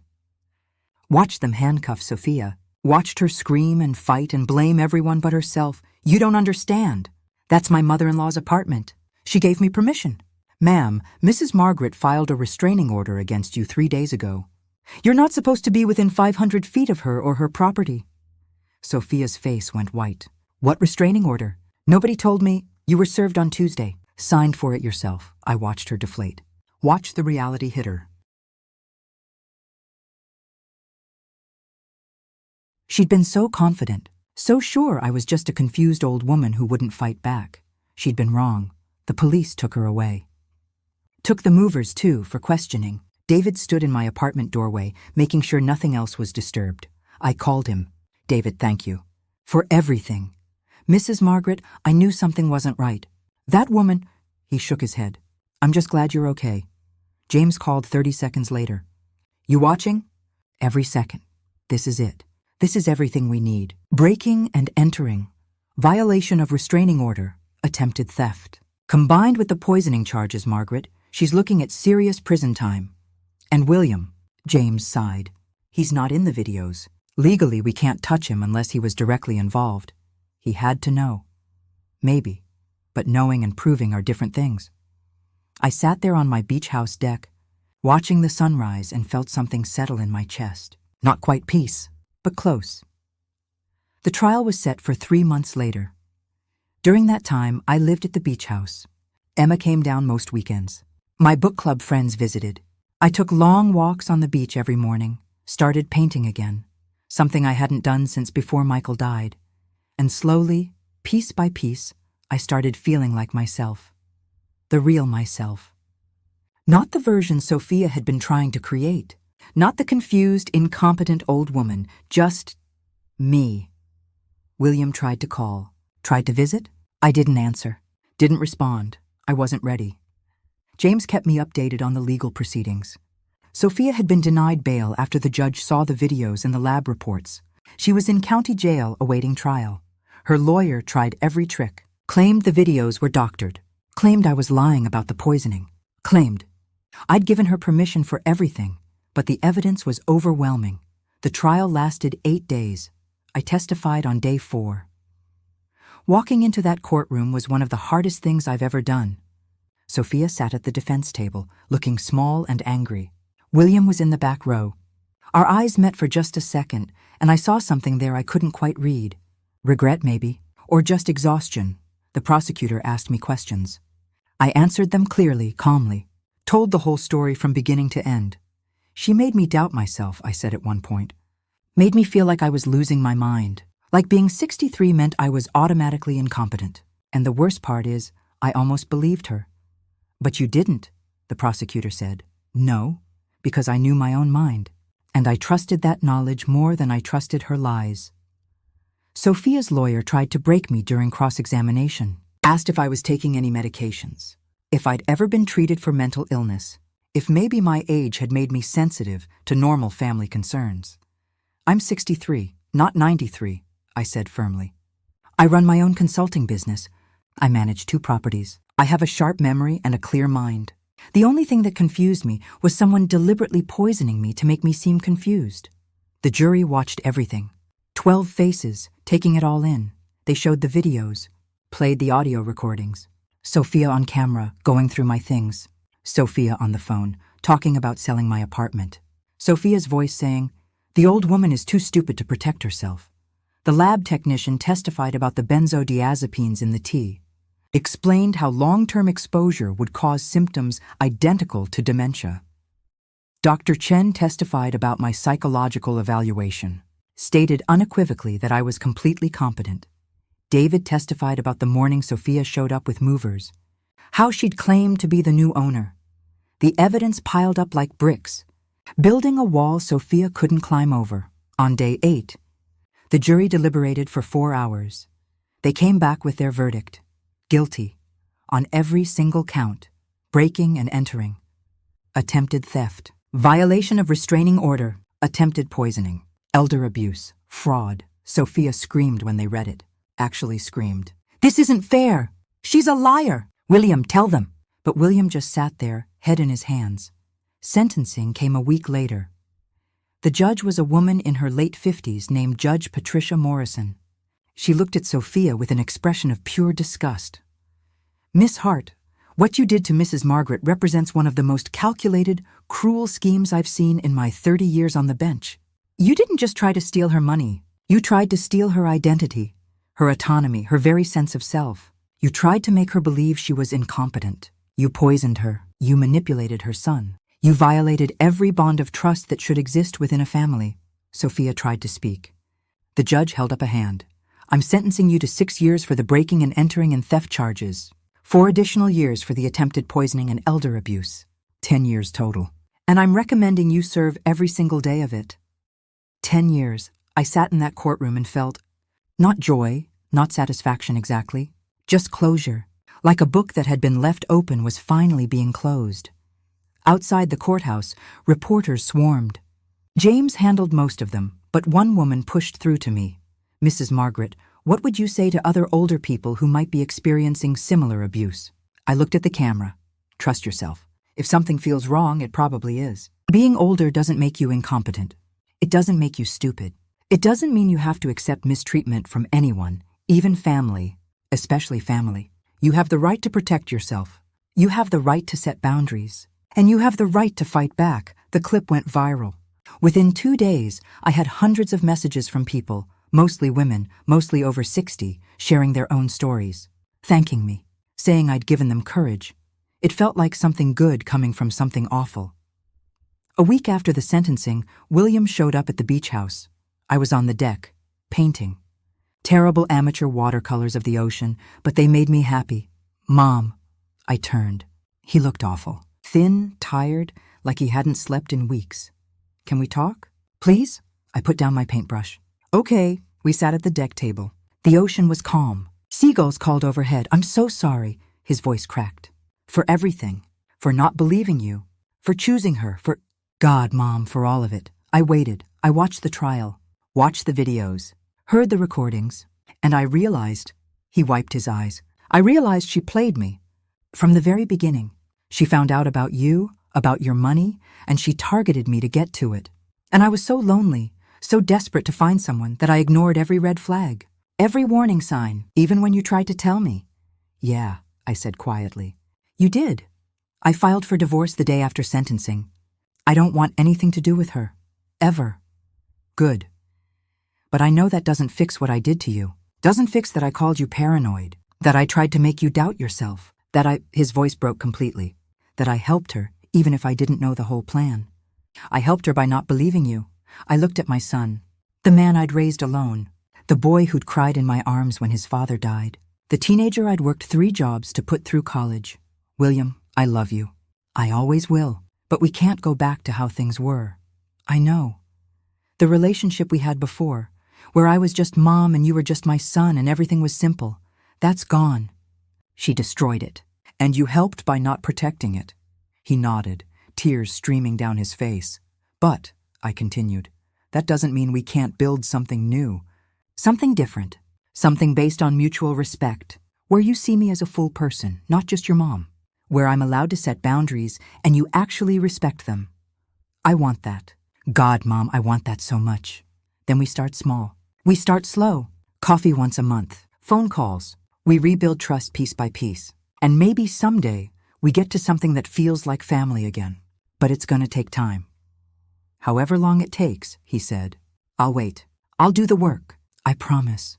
Watched them handcuff Sophia. Watched her scream and fight and blame everyone but herself. You don't understand. That's my mother-in-law's apartment. She gave me permission. Ma'am, Mrs. Margaret filed a restraining order against you 3 days ago. You're not supposed to be within 500 feet of her or her property. Sophia's face went white. What restraining order? Nobody told me. You were served on Tuesday. Signed for it yourself. I watched her deflate. Watched the reality hit her. She'd been so confident, so sure I was just a confused old woman who wouldn't fight back. She'd been wrong. The police took her away. Took the movers, too, for questioning. David stood in my apartment doorway, making sure nothing else was disturbed. I called him. David, thank you. For everything. Mrs. Margaret, I knew something wasn't right. That woman, he shook his head. I'm just glad you're okay. James called 30 seconds later. You watching? Every second. This is it. This is everything we need. Breaking and entering. Violation of restraining order. Attempted theft. Combined with the poisoning charges, Margaret, she's looking at serious prison time. And William, James sighed. He's not in the videos. Legally, we can't touch him unless he was directly involved. He had to know. Maybe. But knowing and proving are different things. I sat there on my beach house deck, watching the sunrise, and felt something settle in my chest. Not quite peace, but close. The trial was set for 3 months later. During that time, I lived at the beach house. Emma came down most weekends. My book club friends visited. I took long walks on the beach every morning, started painting again, something I hadn't done since before Michael died. And slowly, piece by piece, I started feeling like myself. The real myself. Not the version Sophia had been trying to create. Not the confused, incompetent old woman. Just me. William tried to call. Tried to visit? I didn't answer. Didn't respond. I wasn't ready. James kept me updated on the legal proceedings. Sophia had been denied bail after the judge saw the videos and the lab reports. She was in county jail awaiting trial. Her lawyer tried every trick. Claimed the videos were doctored. Claimed I was lying about the poisoning. Claimed. I'd given her permission for everything, but the evidence was overwhelming. The trial lasted 8 days. I testified on day 4. Walking into that courtroom was one of the hardest things I've ever done. Sophia sat at the defense table, looking small and angry. William was in the back row. Our eyes met for just a second, and I saw something there I couldn't quite read. Regret, maybe, or just exhaustion. The prosecutor asked me questions. I answered them clearly, calmly, told the whole story from beginning to end. She made me doubt myself, I said at one point. Made me feel like I was losing my mind, like being 63 meant I was automatically incompetent. And the worst part is, I almost believed her. But you didn't, the prosecutor said. No, because I knew my own mind, and I trusted that knowledge more than I trusted her lies. Sophia's lawyer tried to break me during cross-examination, asked if I was taking any medications, if I'd ever been treated for mental illness, if maybe my age had made me sensitive to normal family concerns. I'm 63, not 93, I said firmly. I run my own consulting business. I manage 2 properties. I have a sharp memory and a clear mind. The only thing that confused me was someone deliberately poisoning me to make me seem confused. The jury watched everything. 12 faces, taking it all in. They showed the videos, played the audio recordings. Sophia on camera, going through my things. Sophia on the phone, talking about selling my apartment. Sophia's voice saying, "The old woman is too stupid to protect herself." The lab technician testified about the benzodiazepines in the tea. Explained how long-term exposure would cause symptoms identical to dementia. Dr. Chen testified about my psychological evaluation. Stated unequivocally that I was completely competent. David testified about the morning Sophia showed up with movers, how she'd claimed to be the new owner. The evidence piled up like bricks, building a wall Sophia couldn't climb over. On day 8, the jury deliberated for 4 hours. They came back with their verdict. Guilty, on every single count, breaking and entering. Attempted theft, violation of restraining order, attempted poisoning. Elder abuse, fraud. Sophia screamed when they read it. Actually screamed. "This isn't fair! She's a liar! William, tell them!" But William just sat there, head in his hands. Sentencing came a week later. The judge was a woman in her late 50s named Judge Patricia Morrison. She looked at Sophia with an expression of pure disgust. "Miss Hart, what you did to Mrs. Margaret represents one of the most calculated, cruel schemes I've seen in my 30 years on the bench. You didn't just try to steal her money. You tried to steal her identity, her autonomy, her very sense of self. You tried to make her believe she was incompetent. You poisoned her. You manipulated her son. You violated every bond of trust that should exist within a family." Sophia tried to speak. The judge held up a hand. "I'm sentencing you to 6 years for the breaking and entering and theft charges. 4 additional years for the attempted poisoning and elder abuse. 10 years total. And I'm recommending you serve every single day of it." 10 years. I sat in that courtroom and felt not joy, not satisfaction exactly, just closure, like a book that had been left open was finally being closed. Outside the courthouse, reporters swarmed. James handled most of them, but one woman pushed through to me. Mrs. Margaret, what would you say to other older people who might be experiencing similar abuse? I looked at the camera. Trust yourself. If something feels wrong, it probably is. Being older doesn't make you incompetent. It doesn't make you stupid. It doesn't mean you have to accept mistreatment from anyone, even family, especially family. You have the right to protect yourself. You have the right to set boundaries. And you have the right to fight back. The clip went viral. Within 2 days, I had hundreds of messages from people, mostly women, mostly over 60, sharing their own stories, thanking me, saying I'd given them courage. It felt like something good coming from something awful. A week after the sentencing, William showed up at the beach house. I was on the deck, painting. Terrible amateur watercolors of the ocean, but they made me happy. Mom. I turned. He looked awful. Thin, tired, like he hadn't slept in weeks. Can we talk? Please? I put down my paintbrush. Okay. We sat at the deck table. The ocean was calm. Seagulls called overhead. I'm so sorry. His voice cracked. For everything. For not believing you. For choosing her. For God, Mom, for all of it. I waited. I watched the trial. Watched the videos. Heard the recordings. And I realized. He wiped his eyes. I realized she played me. From the very beginning. She found out about you, about your money, and she targeted me to get to it. And I was so lonely, so desperate to find someone that I ignored every red flag, every warning sign, even when you tried to tell me. Yeah, I said quietly. You did. I filed for divorce the day after sentencing. I don't want anything to do with her. Ever. Good. But I know that doesn't fix what I did to you. Doesn't fix that I called you paranoid, that I tried to make you doubt yourself, his voice broke completely, that I helped her even if I didn't know the whole plan. I helped her by not believing you. I looked at my son, the man I'd raised alone, the boy who'd cried in my arms when his father died, the teenager I'd worked 3 jobs to put through college. William, I love you. I always will. But we can't go back to how things were. I know. The relationship we had before, where I was just Mom and you were just my son and everything was simple, that's gone. She destroyed it. And you helped by not protecting it. He nodded, tears streaming down his face. But, I continued, that doesn't mean we can't build something new. Something different. Something based on mutual respect. Where you see me as a full person, not just your mom. Where I'm allowed to set boundaries and you actually respect them. I want that. God, Mom, I want that so much. Then we start small. We start slow. Coffee once a month. Phone calls. We rebuild trust piece by piece. And maybe someday we get to something that feels like family again. But it's gonna take time. However long it takes, he said. I'll wait. I'll do the work. I promise.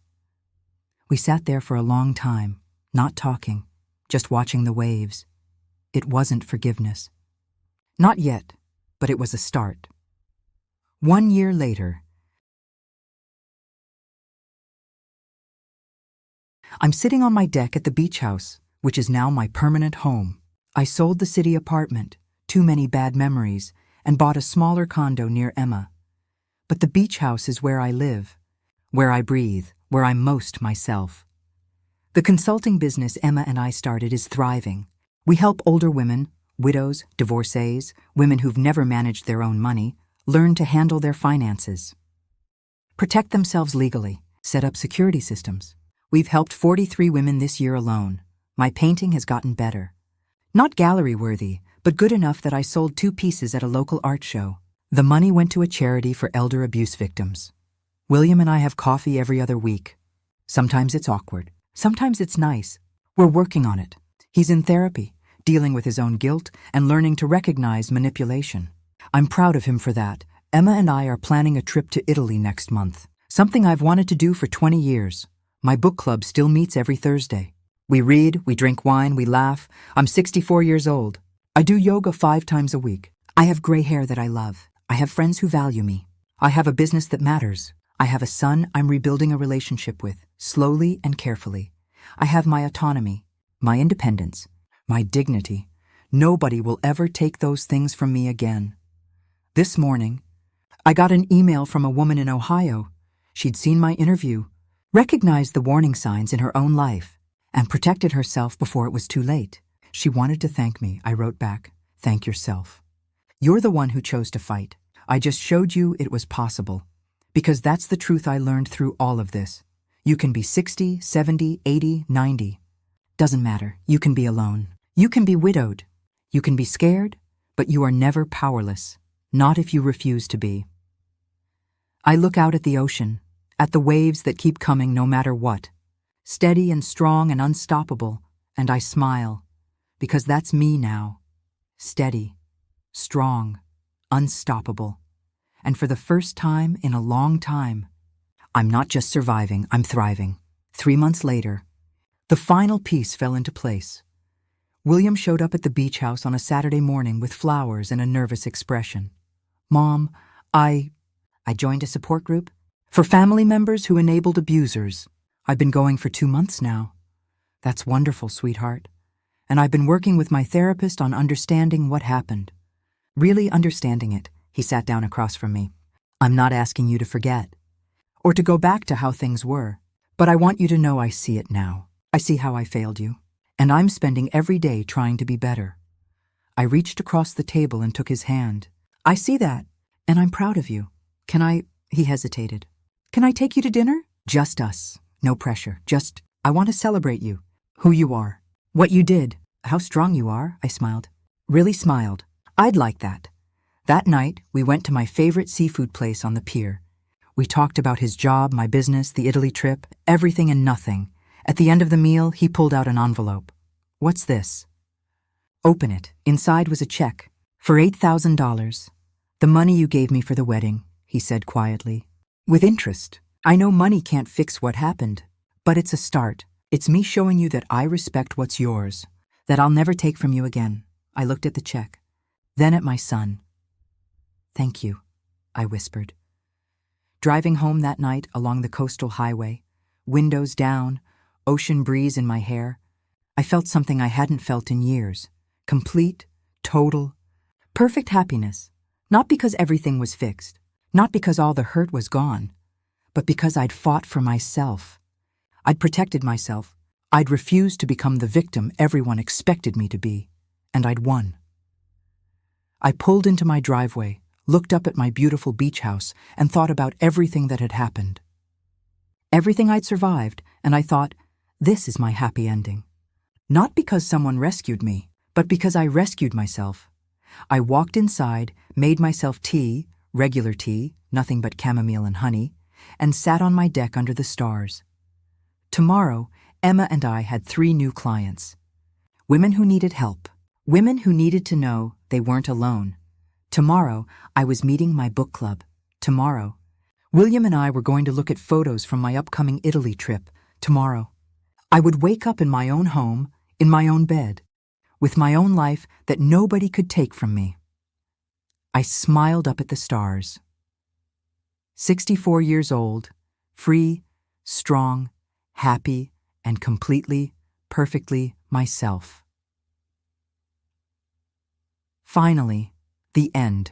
We sat there for a long time, not talking, just watching the waves. It wasn't forgiveness. Not yet, but it was a start. 1 year later, I'm sitting on my deck at the beach house, which is now my permanent home. I sold the city apartment, too many bad memories, and bought a smaller condo near Emma. But the beach house is where I live, where I breathe, where I'm most myself. The consulting business Emma and I started is thriving. We help older women, widows, divorcees, women who've never managed their own money, learn to handle their finances, protect themselves legally, set up security systems. We've helped 43 women this year alone. My painting has gotten better. Not gallery-worthy, but good enough that I sold 2 pieces at a local art show. The money went to a charity for elder abuse victims. William and I have coffee every other week. Sometimes it's awkward. Sometimes it's nice. We're working on it. He's in therapy, dealing with his own guilt and learning to recognize manipulation. I'm proud of him for that. Emma and I are planning a trip to Italy next month, something I've wanted to do for 20 years. My book club still meets every Thursday. We read, we drink wine, we laugh. I'm 64 years old. I do yoga 5 times a week. I have gray hair that I love. I have friends who value me. I have a business that matters. I have a son I'm rebuilding a relationship with, slowly and carefully. I have my autonomy, my independence, my dignity. Nobody will ever take those things from me again. This morning, I got an email from a woman in Ohio. She'd seen my interview, recognized the warning signs in her own life, and protected herself before it was too late. She wanted to thank me. I wrote back, "Thank yourself. You're the one who chose to fight. I just showed you it was possible. Because that's the truth I learned through all of this. You can be 60, 70, 80, 90. Doesn't matter. You can be alone. You can be widowed. You can be scared, but you are never powerless. Not if you refuse to be." I look out at the ocean, at the waves that keep coming no matter what, steady and strong and unstoppable, and I smile, because that's me now. Steady, strong, unstoppable. And for the first time in a long time, I'm not just surviving, I'm thriving. 3 months later, the final piece fell into place. William showed up at the beach house on a Saturday morning with flowers and a nervous expression. "Mom, I joined a support group for family members who enabled abusers. I've been going for 2 months now." "That's wonderful, sweetheart. And I've been working with my therapist on understanding what happened. Really understanding it." He sat down across from me. "I'm not asking you to forget or to go back to how things were, but I want you to know I see it now. I see how I failed you, and I'm spending every day trying to be better." I reached across the table and took his hand. "I see that, and I'm proud of you. Can I—" He hesitated. "Can I take you to dinner? Just us. No pressure. Just, I want to celebrate you. Who you are. What you did. How strong you are." I smiled. Really smiled. "I'd like that." That night, we went to my favorite seafood place on the pier. We talked about his job, my business, the Italy trip, everything and nothing. At the end of the meal, he pulled out an envelope. "What's this?" "Open it." Inside was a check for $8,000. "The money you gave me for the wedding," he said quietly. "With interest. I know money can't fix what happened, but it's a start. It's me showing you that I respect what's yours, that I'll never take from you again." I looked at the check, then at my son. "Thank you," I whispered. Driving home that night along the coastal highway, windows down, ocean breeze in my hair, I felt something I hadn't felt in years. Complete, total, perfect happiness. Not because everything was fixed, not because all the hurt was gone, but because I'd fought for myself. I'd protected myself. I'd refused to become the victim everyone expected me to be, and I'd won. I pulled into my driveway, looked up at my beautiful beach house, and thought about everything that had happened. Everything I'd survived, and I thought, this is my happy ending. Not because someone rescued me, but because I rescued myself. I walked inside, made myself tea, regular tea, nothing but chamomile and honey, and sat on my deck under the stars. Tomorrow, Emma and I had 3 new clients. Women who needed help. Women who needed to know they weren't alone. Tomorrow, I was meeting my book club. Tomorrow, William and I were going to look at photos from my upcoming Italy trip. Tomorrow, I would wake up in my own home, in my own bed, with my own life that nobody could take from me. I smiled up at the stars. 64 years old, free, strong, happy, and completely, perfectly myself. Finally, the end.